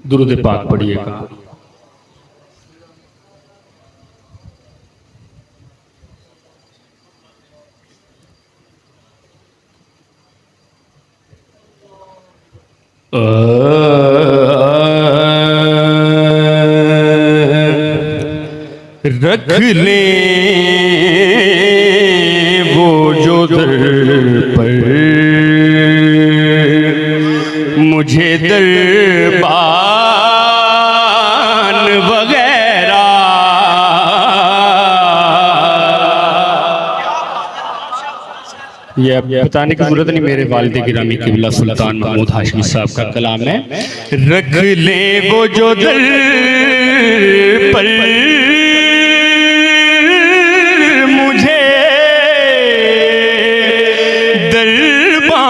दुरूद पाक पढ़िएगा। रख ले वो जो दर पर मुझे दरबान वगैरह। ये बताने की जरूरत नहीं, मेरे वालिद गिरामी किबला सुल्तान महमूद हाशमी साहब का कलाम है। रख ले वो जो दर पर मुझे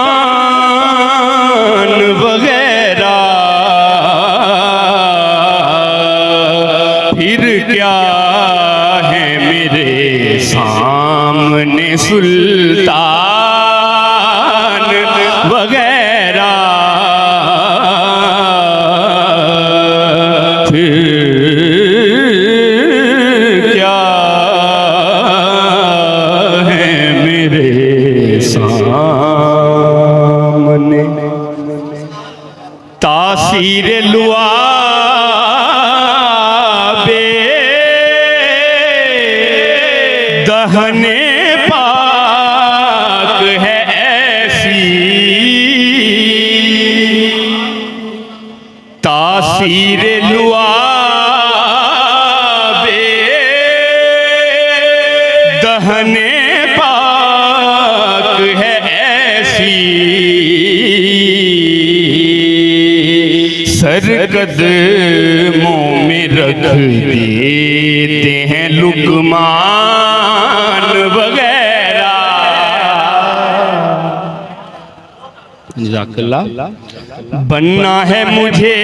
दरबान वगैरह, फिर क्या है मेरे सामने सुल्तान वगैरह। क्या है मेरे सामने तासीर लुआबे दहने पाक है ऐसी, तासीर लुआबे दहने पाक है ऐसी, सरकदमों में रख देते हैं लुकमान वगैरह। जज़ाकल्लाह। बनना है मुझे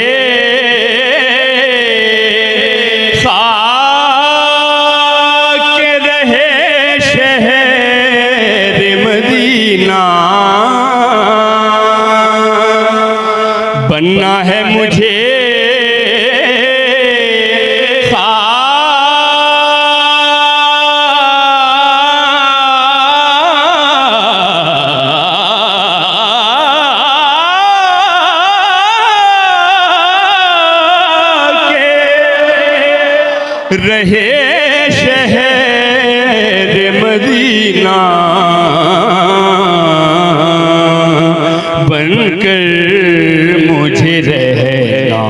खाक रहे शहर मदीना, बनना है मुझे रहे शहर मदीना, बनकर मुझे रहना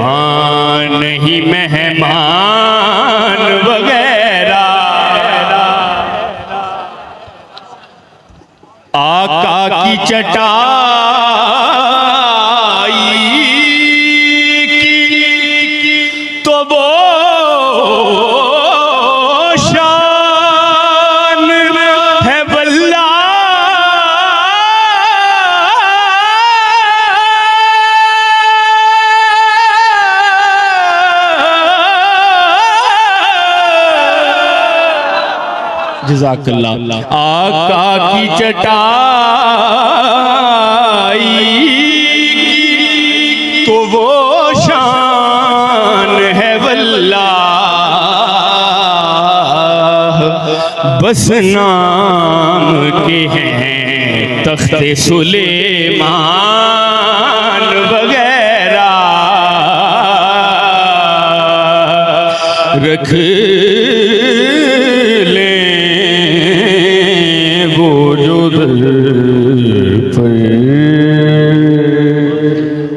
नहीं मेहमान वगैरह। आका की चटाई की तो वो शान है वल्लाह, जज़ाकल्लाह। आका की चटाई तो वो शान है वल्लाह, बस नाम के हैं तख्ते सुलेमान वगैरह। रख ले वो जो दर पर।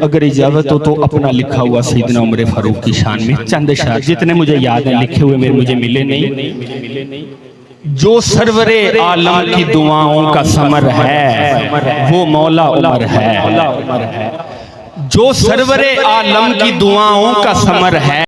अगर इजाजत हो तो अपना लिखा हुआ सैयदना उमर फारूक की शान में चंद शायर जितने मुझे याद है, लिखे हुए मुझे मिले नहीं। जो सरवरे आलम की दुआओं का समर है वो मौला उमर है, जो सरवरे आलम की दुआओं का समर है